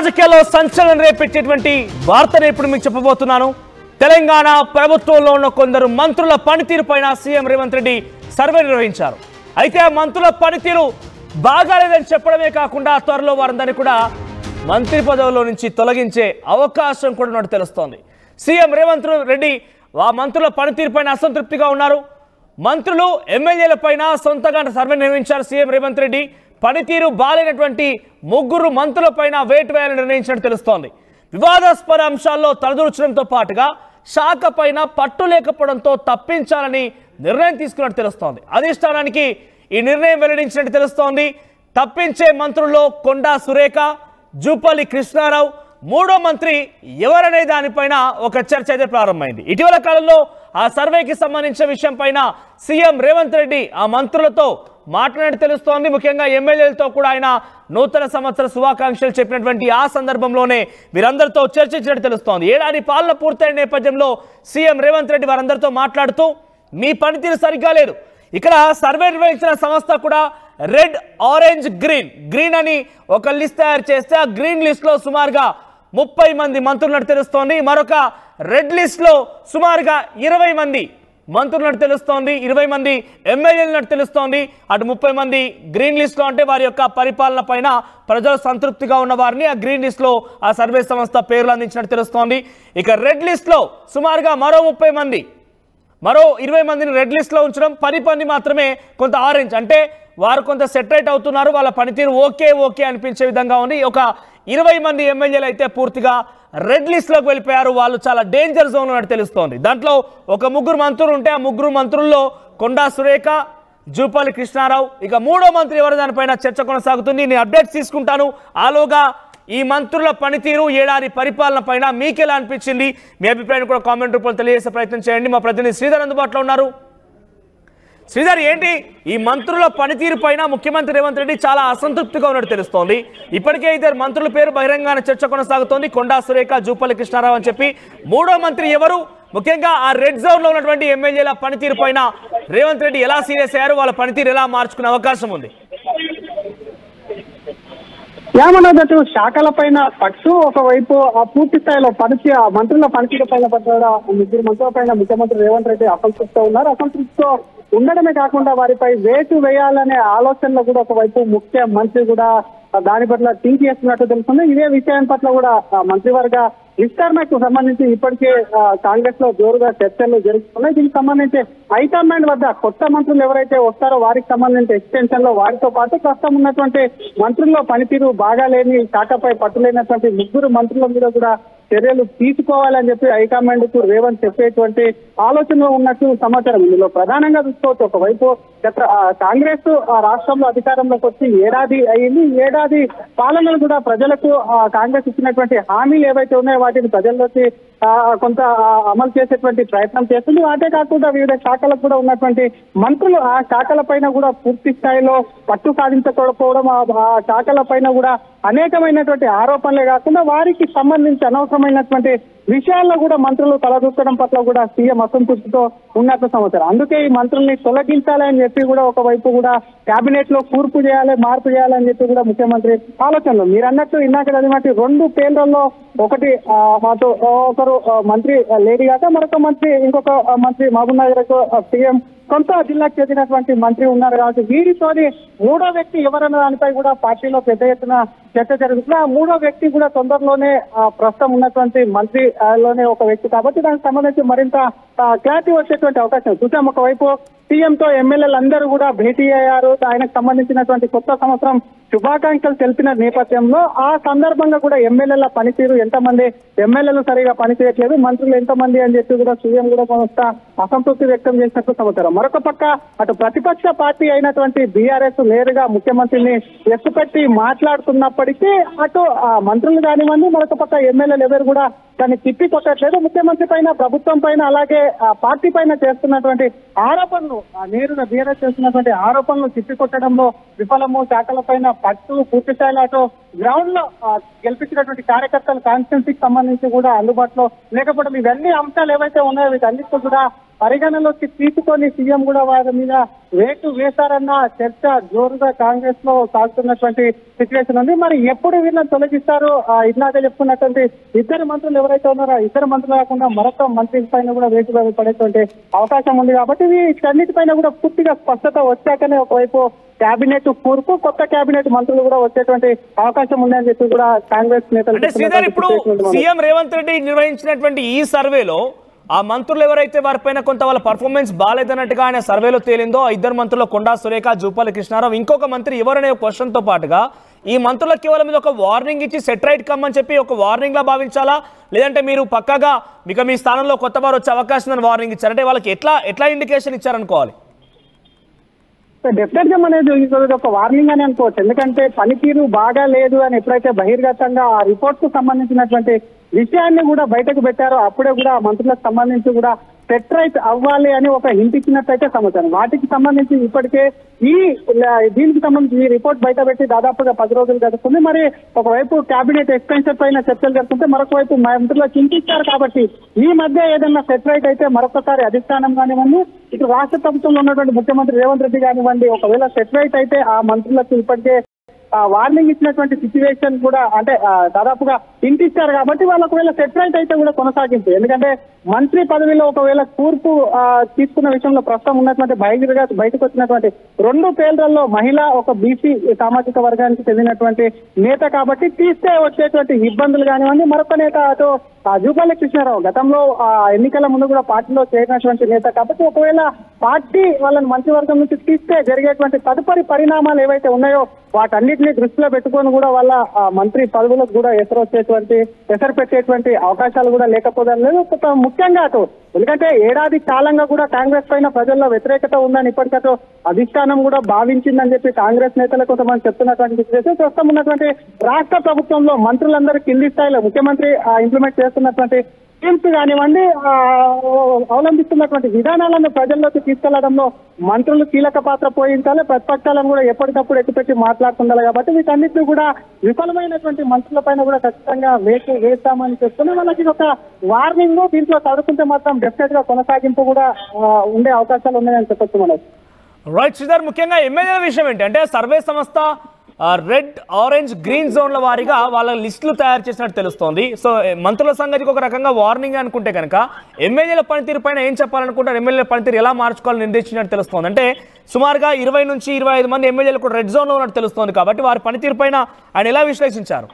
రాజకీయాల్లో సంచలనం రేపెట్టేటువంటి వార్తను ఇప్పుడు మీకు చెప్పబోతున్నాను. తెలంగాణ ప్రభుత్వంలో ఉన్న కొందరు మంత్రుల పనితీరు పైన సీఎం రేవంత్ రెడ్డి సర్వే నిర్వహించారు. అయితే ఆ మంత్రుల పనితీరు బాగాలేదని చెప్పడమే కాకుండా త్వరలో వారందరినీ కూడా మంత్రి పదవుల్లో నుంచి తొలగించే అవకాశం కూడా ఉన్నట్టు తెలుస్తోంది. సీఎం రేవంత్ రెడ్డి ఆ మంత్రుల పనితీరు పైన అసంతృప్తిగా ఉన్నారు. మంత్రులు ఎమ్మెల్యేల పైన సొంతగా సర్వే నిర్వహించారు. సీఎం రేవంత్ రెడ్డి పనితీరు బాలేనటువంటి 3 మంత్రుల పైన వేటు వేయాలని నిర్ణయించినట్టు తెలుస్తోంది. వివాదాస్పద అంశాల్లో తలదూర్చడంతో పాటుగా శాఖ పైన పట్టు లేకపోవడంతో తప్పించాలని నిర్ణయం తీసుకున్నట్టు తెలుస్తోంది. అధిష్టానానికి ఈ నిర్ణయం వెల్లడించినట్టు తెలుస్తోంది. తప్పించే మంత్రుల్లో కొండా సురేఖ, జూపల్లి కృష్ణారావు, 3వ మంత్రి ఎవరనే దానిపైన ఒక చర్చ అయితే ప్రారంభమైంది. ఇటీవల కాలంలో ఆ సర్వేకి సంబంధించిన విషయం పైన సీఎం రేవంత్ రెడ్డి ఆ మంత్రులతో మాట్లాడినట్టు తెలుస్తోంది. ముఖ్యంగా ఎమ్మెల్యేలతో కూడా ఆయన నూతన సంవత్సర శుభాకాంక్షలు చెప్పినటువంటి ఆ సందర్భంలోనే వీరందరితో చర్చించినట్టు తెలుస్తోంది. ఏడాది పాలన పూర్తయిన నేపథ్యంలో సీఎం రేవంత్ రెడ్డి వారందరితో మాట్లాడుతూ మీ పనితీరు సరిగ్గా లేదు, ఇక్కడ సర్వే నిర్వహించిన సంస్థ కూడా రెడ్, ఆరెంజ్, గ్రీన్ అని ఒక లిస్ట్ తయారు చేస్తే ఆ గ్రీన్ లిస్ట్లో సుమారుగా 30 మంది మంత్రులు తెలుస్తోంది. మరొక రెడ్ లిస్ట్లో సుమారుగా 20 మంది మంత్రులు తెలుస్తోంది, 20 మంది ఎమ్మెల్యేలు తెలుస్తోంది. అటు 30 మంది గ్రీన్ లిస్ట్లో అంటే వారి యొక్క పరిపాలన పైన ప్రజలు సంతృప్తిగా ఉన్న వారిని ఆ గ్రీన్ లిస్ట్లో ఆ సర్వే సంస్థ పేర్లు అందించినట్టు తెలుస్తోంది. ఇక రెడ్ లిస్ట్లో సుమారుగా మరో 30 మంది, మరో 20 మందిని రెడ్ లిస్ట్లో ఉంచడం, 10 మంది మాత్రమే కొంత ఆరెంజ్ అంటే వారు కొంత సెటరేట్ అవుతున్నారు, వాళ్ళ పనితీరు ఓకే అనిపించే విధంగా ఉంది. ఒక 20 మంది ఎమ్మెల్యేలు అయితే పూర్తిగా రెడ్ లిస్ట్లోకి వెళ్ళిపోయారు, వాళ్ళు చాలా డేంజర్ జోన్ ఉన్నట్టు తెలుస్తోంది. దాంట్లో ఒక 3 మంత్రులు ఉంటే ఆ 3 మంత్రుల్లో కొండా సురేఖ, జూపల్లి కృష్ణారావు, ఇక 3వ మంత్రి ఎవరు దానిపైన చర్చ కొనసాగుతుంది. నేను అప్డేట్స్ తీసుకుంటాను. ఆలోగా ఈ మంత్రుల పనితీరు, ఏడాది పరిపాలన పైన మీకెలా అనిపించింది, మీ అభిప్రాయాన్ని కూడా కామెంట్ రూపంలో తెలియజేసే ప్రయత్నం చేయండి. మా ప్రతినిధి శ్రీధర్ అందుబాటులో ఉన్నారు. శ్రీధర్, ఏంటి ఈ మంత్రుల పనితీరు పైన ముఖ్యమంత్రి రేవంత్ రెడ్డి చాలా అసంతృప్తిగా ఉన్నట్టు తెలుస్తోంది. ఇప్పటికే 2 మంత్రుల పేరు బహిరంగంగా చర్చ కొనసాగుతోంది, కొండా సురేఖ, జూపల్లి కృష్ణారావు అని చెప్పి. 3వ మంత్రి ఎవరు, ముఖ్యంగా ఆ రెడ్ జోన్ లో ఉన్నటువంటి ఎమ్మెల్యేల పనితీరు పైన రేవంత్ రెడ్డి ఎలా సీరియస్ అయ్యారు, వాళ్ళ పనితీరు ఎలా మార్చుకునే అవకాశం ఉంది? ఏమన్నట్టు శాఖల పైన పట్టు, ఒకవైపు ఆ పూర్తి స్థాయిలో ఆ మంత్రుల పనితీరు పైన 3 మంత్రుల పైన ముఖ్యమంత్రి రేవంత్ రెడ్డి అసంతృప్తితో ఉన్నారు. అసంతృప్తితో ఉండడమే కాకుండా వారిపై వేటు వేయాలనే ఆలోచనలో కూడా ఒకవైపు ముఖ్యమంత్రి కూడా దాని పట్ల థింక్ చేస్తున్నట్టు తెలుస్తుంది. ఇదే విషయం పట్ల కూడా మంత్రివర్గ విస్తరణకు సంబంధించి ఇప్పటికే కాంగ్రెస్ లో జోరుగా చర్చలు జరుగుతున్నాయి. దీనికి సంబంధించి హైకమాండ్ వద్ద కొత్త మంత్రులు ఎవరైతే వస్తారో వారికి సంబంధించి ఎక్స్టెన్షన్ లో వారితో పాటు ప్రస్తుతం ఉన్నటువంటి మంత్రుల్లో పనితీరు బాగాలేని, శాఖపై పట్టులేనటువంటి 3 మంత్రుల మీద కూడా చర్యలు తీసుకోవాలని చెప్పి హైకమాండ్ కు రేవంత్ చెప్పేటువంటి ఆలోచనలో ఉన్నట్టు సమాచారం. ఇందులో ప్రధానంగా చూసుకోవచ్చు, ఒకవైపు కాంగ్రెస్ రాష్ట్రంలో అధికారంలోకి వచ్చి ఏడాది అయింది. ఏడాది పాలనలు కూడా ప్రజలకు కాంగ్రెస్ ఇచ్చినటువంటి హామీలు ఏవైతే ఉన్నాయో వాటిని ప్రజల్లోకి కొంత అమలు చేసేటువంటి ప్రయత్నం చేస్తుంది. వాటే కాకుండా వివిధ శాఖలకు కూడా ఉన్నటువంటి మంత్రులు ఆ శాఖల పైన కూడా పూర్తి స్థాయిలో పట్టు సాధించకపోవడం, ఆ శాఖల పైన కూడా అనేకమైనటువంటి ఆరోపణలే కాకుండా వారికి సంబంధించి అనవసరమైనటువంటి విషయాల్లో కూడా మంత్రులు తలదూర్చడం పట్ల కూడా సీఎం అసంతృప్తితో ఉన్నట్టు సమాచారం. అందుకే ఈ మంత్రుల్ని తొలగించాలని చెప్పి కూడా ఒకవైపు కూడా కేబినెట్ లో మార్పు చేయాలని చెప్పి కూడా ముఖ్యమంత్రి ఆలోచనలు. మీరు అన్నట్టు ఇందాక చదివినట్టు 2 పేర్లలో ఒకటి ఒకరు మంత్రి లేడీ కాక మరొక మంత్రి, ఇంకొక మంత్రి మహబూబ్ నగర్ సీఎం కొంత జిల్లాకు చెందినటువంటి మంత్రి ఉన్నారు కాబట్టి వీరితోని 3వ వ్యక్తి ఎవరన్న దానిపై కూడా పార్టీలో పెద్ద ఎత్తున చర్చ జరుగుతుంది. ఆ 3వ వ్యక్తి కూడా తొందరలోనే ప్రస్తుతం ఉన్నటువంటి మంత్రిలోనే ఒక వ్యక్తి కాబట్టి దానికి సంబంధించి మరింత క్లారిటీ వచ్చేటువంటి అవకాశం చూసాం. ఒకవైపు సీఎంతో ఎమ్మెల్యేలు అందరూ కూడా భేటీ అయ్యారు. ఆయనకు సంబంధించినటువంటి కొత్త సంవత్సరం శుభాకాంక్షలు తెలిపిన నేపథ్యంలో ఆ సందర్భంగా కూడా ఎమ్మెల్యేల పనితీరు, ఎంతమంది ఎమ్మెల్యేలు సరిగా పనిచేయట్లేదు, మంత్రులు ఎంతమంది అని చెప్పి కూడా సీఎం కూడా కొంత అసంతృప్తి వ్యక్తం చేసినట్టు సమాచారం. మరొక పక్క అటు ప్రతిపక్ష పార్టీ అయినటువంటి బీఆర్ఎస్ నేరుగా ముఖ్యమంత్రిని ఎత్తుపెట్టి మాట్లాడుతున్నప్పటికీ అటు మంత్రులు కానివ్వండి, మరొక పక్క ఎమ్మెల్యేలు ఎవరు కూడా దాన్ని తిప్పి కొట్టట్లేదు. ముఖ్యమంత్రి పైన, ప్రభుత్వం పైన, అలాగే పార్టీ పైన చేస్తున్నటువంటి ఆరోపణలు, నేరుగా బీఆర్ఎస్ చేస్తున్నటువంటి ఆరోపణలు తిప్పికొట్టడంలో విఫలము. శాఖల పైన పట్టు, పూర్తి స్థాయిలో అటు గ్రౌండ్ లో గెలిపించినటువంటి కార్యకర్తలు కాన్స్టిట్యున్సీకి సంబంధించి కూడా అందుబాటులో లేకపోవడం, ఇవన్నీ అంశాలు ఏవైతే ఉన్నాయో వీటన్నిటితో కూడా పరిగణలోకి తీసుకొని సీఎం కూడా వారి మీద వేటు వేశారన్న చర్చ జోరుగా కాంగ్రెస్ లో సాగుతున్నటువంటి సిచ్యువేషన్ ఉంది. మరి ఎప్పుడు వీళ్ళని తొలగిస్తారు? ఇందాక చెప్పుకున్నటువంటి ఇద్దరు మంత్రులు ఎవరైతే ఉన్నారో ఇద్దరు మంత్రులు కాకుండా మరొక మంత్రి పైన కూడా వేటు పడేటువంటి అవకాశం ఉంది. కాబట్టి వీటన్నిటిపైన కూడా పూర్తిగా స్పష్టత వచ్చాకనే ఒకవైపు కేబినెట్ కూర్పు కొత్త కేబినెట్ మంత్రులు కూడా వచ్చేటువంటి అవకాశం ఉందని చెప్పి కూడా కాంగ్రెస్ నేతలు ఇప్పుడు సీఎం రేవంత్ రెడ్డి నిర్వహించినటువంటి ఈ సర్వేలో ఆ మంత్రులు ఎవరైతే వారిపైన కొంత వాళ్ళ పర్ఫార్మెన్స్ బాగాలేదన్నట్టుగా ఆయన సర్వేలో తేలిందో ఇద్దరు మంత్రులు కొండా సురేఖ జూపల్లి కృష్ణారావు ఇంకొక మంత్రి ఎవరనే క్వశ్చన్ తో పాటుగా ఈ మంత్రులకు కేవలం మీద ఒక వార్నింగ్ ఇచ్చి సెటరైట్ కమ్మని చెప్పి ఒక వార్నింగ్ లా భావించాలా, లేదంటే మీరు పక్కగా మీకు మీ స్థానంలో కొత్త వారు వచ్చే అవకాశం ఉందని వార్నింగ్ ఇచ్చారంటే వాళ్ళకి ఎట్లా ఇండికేషన్ ఇచ్చారనుకోవాలి? డెఫినెట్ గా అనేది ఒక వార్నింగ్ అని అనుకోవచ్చు. ఎందుకంటే పనితీరు బాగా లేదు అని ఎప్పుడైతే బహిర్గతంగా ఆ రిపోర్ట్ కు సంబంధించినటువంటి విషయాన్ని కూడా బయటకు పెట్టారో అప్పుడే కూడా మంత్రులకు సంబంధించి కూడా సెటరైట్ అవ్వాలి అని ఒక హింట్ ఇచ్చినట్టయితే సమాచారం. వాటికి సంబంధించి ఇప్పటికే దీనికి సంబంధించి ఈ రిపోర్ట్ బయట పెట్టి దాదాపుగా 10 రోజులు గడుస్తుంది. మరి ఒకవైపు కేబినెట్ ఎక్స్టెన్షన్ పైన చర్చలు జరుగుతుంటే మరొక వైపు మంత్రులకు చింతిస్తారు. కాబట్టి ఈ మధ్య ఏదైనా సెటరైట్ అయితే మరొకసారి అధిష్టానం కానివ్వండి, ఇటు రాష్ట్ర ప్రభుత్వంలో ఉన్నటువంటి ముఖ్యమంత్రి రేవంత్ రెడ్డి కానివ్వండి, ఒకవేళ సెటరైట్ అయితే ఆ మంత్రులకు ఇప్పటికే వార్నింగ్ ఇచ్చినటువంటి సిచ్యువేషన్ కూడా అంటే దాదాపుగా ఇంటిచ్చారు. కాబట్టి వాళ్ళు ఒకవేళ సెటరైట్ అయితే కూడా కొనసాగించు. ఎందుకంటే మంత్రి పదవిలో ఒకవేళ కూర్పు తీసుకున్న విషయంలో ప్రస్తుతం ఉన్నటువంటి బయటకు వచ్చినటువంటి 2 పేర్లలో మహిళ ఒక బీసీ సామాజిక వర్గానికి చెందినటువంటి నేత కాబట్టి తీస్తే వచ్చేటువంటి ఇబ్బందులు కానివ్వండి, మరొక నేత అటు జూపల్లి కృష్ణారావు గతంలో ఎన్నికల ముందు కూడా పార్టీలో చేరినటువంటి నేత కాబట్టి ఒకవేళ పార్టీ వాళ్ళని మంత్రివర్గం నుంచి తీస్తే జరిగేటువంటి తదుపరి పరిణామాలు ఏవైతే ఉన్నాయో వాటన్నిటిని దృష్టిలో పెట్టుకొని కూడా వాళ్ళ మంత్రి పదవులకు కూడా ఎసరు పెట్టేటువంటి అవకాశాలు కూడా లేకపోవడం లేదు. ముఖ్యంగా అటు ఎందుకంటే ఏడాది కాలంగా కూడా కాంగ్రెస్ పైన ప్రజల్లో వ్యతిరేకత ఉందని ఇప్పటికతో అధిష్టానం కూడా భావించిందని చెప్పి కాంగ్రెస్ నేతలు కొంతమంది చెప్తున్నటువంటి సిచ్యువేషన్ ప్రస్తుతం ఉన్నటువంటి రాష్ట్ర ప్రభుత్వంలో మంత్రులందరూ కింది స్థాయిలో ముఖ్యమంత్రి ఇంప్లిమెంట్ చేస్తున్నటువంటి స్కీమ్స్ కానివ్వండి, అవలంబిస్తున్నటువంటి విధానాలను ప్రజల్లోకి తీసుకెళ్లడంలో మంత్రులు కీలక పాత్ర పోయించాలి. ప్రతిపక్షాలను కూడా ఎప్పటికప్పుడు ఎత్తిపెట్టి మాట్లాడుతుండాలి. కాబట్టి వీటన్నిటిని కూడా విఫలమైనటువంటి మంత్రుల పైన కూడా ఖచ్చితంగా వేస్తామని చెప్తున్నా వాళ్ళకి ఒక వార్నింగ్ దీంట్లో చదువుకుంటే మాత్రం డెఫినెట్ గా కొనసాగింపు కూడా ఉండే అవకాశాలు ఉన్నాయని చెప్పొచ్చు. మనకి రైట్ శ్రీధర్, ముఖ్యంగా ఎమ్మెల్యేల విషయం ఏంటి అంటే సర్వే సంస్థ రెడ్, ఆరెంజ్, గ్రీన్ జోన్ల వారీగా వాళ్ళ లిస్టులు తయారు చేసినట్టు తెలుస్తోంది. సో మంత్రుల సంగతికి ఒక రకంగా వార్నింగ్ అనుకుంటే కనుక ఎమ్మెల్యేల పనితీరు పైన ఏం చెప్పాలనుకుంటారు, ఎమ్మెల్యేల పనితీరు ఎలా మార్చుకోవాలని నిర్దేశించినట్టు తెలుస్తోంది. అంటే సుమారుగా 20 నుంచి 25 మంది ఎమ్మెల్యేలు కూడా రెడ్ జోన్లో ఉన్నట్టు తెలుస్తోంది. కాబట్టి వారి పనితీరు పైన ఆయన ఎలా విశ్లేషించారు?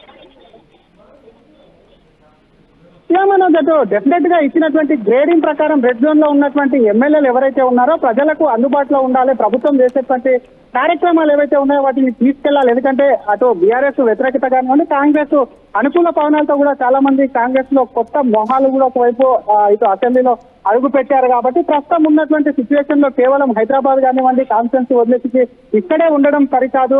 డెఫినెట్ గా ఇచ్చినటువంటి గ్రేడింగ్ ప్రకారం రెడ్ జోన్ లో ఉన్నటువంటి ఎమ్మెల్యేలు ఎవరైతే ఉన్నారో ప్రజలకు అందుబాటులో ఉండాలి, ప్రభుత్వం చేసేటువంటి కార్యక్రమాలు ఏవైతే ఉన్నాయో వాటిని తీసుకెళ్లాలి. ఎందుకంటే అటు బీఆర్ఎస్ వ్యతిరేకత కానివ్వండి, కాంగ్రెస్ అనుకూల పవనాలతో కూడా చాలా మంది కాంగ్రెస్ లో కొత్త మొహాలు కూడా ఒకవైపు ఇటు అసెంబ్లీలో అడుగు పెట్టారు. కాబట్టి ప్రస్తుతం ఉన్నటువంటి సిచ్యువేషన్ లో కేవలం హైదరాబాద్ కానివ్వండి కాన్స్టిట్యున్సీ వదిలేసి ఇక్కడే ఉండడం సరికాదు,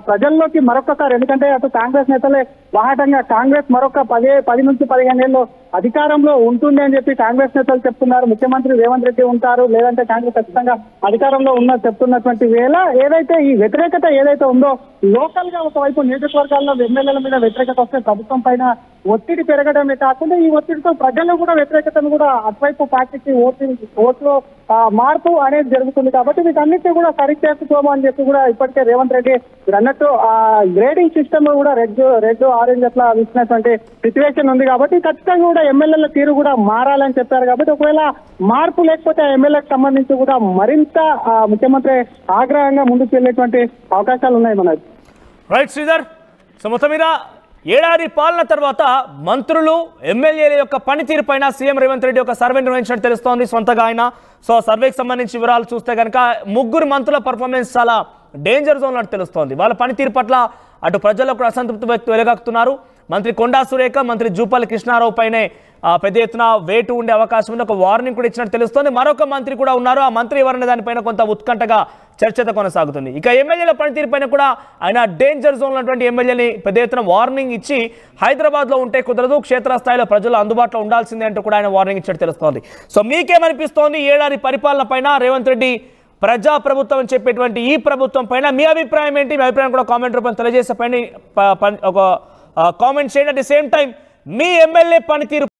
ప్రజల్లోకి మరొకసారి ఎందుకంటే అటు కాంగ్రెస్ నేతలే బాహటంగా కాంగ్రెస్ మరొక 10 నుంచి 15 ఏళ్ళు అధికారంలో ఉంటుంది అని చెప్పి కాంగ్రెస్ నేతలు చెప్తున్నారు. ముఖ్యమంత్రి రేవంత్ రెడ్డి ఉంటారు, లేదంటే కాంగ్రెస్ ఖచ్చితంగా అధికారంలో చెప్తున్నటువంటి వేళ ఏదైతే ఈ వ్యతిరేకత ఏదైతే ఉందో లోకల్ గా ఒకవైపు నియోజకవర్గాల్లో ఎమ్మెల్యేల మీద వ్యతిరేకత వస్తే ప్రభుత్వం పైన ఒత్తిడి పెరగడమే కాకుండా ఈ ఒత్తిడితో ప్రజల్లో కూడా వ్యతిరేకతను కూడా అటువైపు పార్టీకి ఓట్లు మార్పు అనేది జరుగుతుంది. కాబట్టి వీటన్నిటిని కూడా సరిచేసుకోమని చెప్పి కూడా ఇప్పటికే రేవంత్ రెడ్డి అన్నట్టు గ్రేడింగ్ సిస్టమ్ కూడా రెడ్ ఆరెంజ్ అట్లా ఇచ్చినటువంటి సిచ్యువేషన్ ఉంది. కాబట్టి ఖచ్చితంగా కూడా ఎమ్మెల్యేల తీరు కూడా మారాలని చెప్పారు. కాబట్టి ఒకవేళ మార్పు లేకపోతే ఎమ్మెల్యేకి సంబంధించి కూడా మరింత ముఖ్యమంత్రి ఆగ్రహంగా ముందుకు వెళ్ళేటువంటి అవకాశాలు ఉన్నాయి మనకి. రైట్ శ్రీధర్, సో మొత్తం మీద ఏడాది పాలన తర్వాత మంత్రులు ఎమ్మెల్యేల యొక్క పనితీరు పైన సీఎం రేవంత్ రెడ్డి ఒక సర్వే నిర్వహించినట్టు తెలుస్తోంది సొంతగా ఆయన. సో సర్వేకి సంబంధించి వివరాలు చూస్తే కనుక 3 మంత్రుల పర్ఫార్మెన్స్ చాలా డేంజర్ జోన్ అని తెలుస్తోంది. వాళ్ళ పనితీరు పట్ల అటు ప్రజల్లో కూడా అసంతృప్తి వెలుగక్కుతున్నారు. మంత్రి కొండా సురేఖ, మంత్రి జూపల్లి కృష్ణారావు పైనే పెద్ద ఎత్తున వేటు ఉండే అవకాశం ఉంది, ఒక వార్నింగ్ కూడా ఇచ్చినట్టు తెలుస్తోంది. మరొక మంత్రి కూడా ఉన్నారు, ఆ మంత్రి ఎవరనే దానిపైన కొంత ఉత్కంఠగా చర్చ కొనసాగుతుంది. ఇక ఎమ్మెల్యేల పనితీరు పైన కూడా ఆయన డేంజర్ జోన్ ఉన్నటువంటి ఎమ్మెల్యేని పెద్ద ఎత్తున వార్నింగ్ ఇచ్చి హైదరాబాద్లో ఉంటే కుదరదు, క్షేత్రస్థాయిలో ప్రజలు అందుబాటులో ఉండాల్సిందే అంటూ కూడా ఆయన వార్నింగ్ ఇచ్చినట్టు తెలుస్తోంది. సో మీకేమనిపిస్తోంది ఏడాది పరిపాలన పైన రేవంత్ రెడ్డి ప్రజా ప్రభుత్వం అని చెప్పేటువంటి ఈ ప్రభుత్వం పైన మీ అభిప్రాయం ఏంటి? మీ అభిప్రాయం కూడా కామెంట్ రూపంలో తెలియజేసే పైన ఒక కామెంట్ చేయండి. At the same time me MLA పనితీరు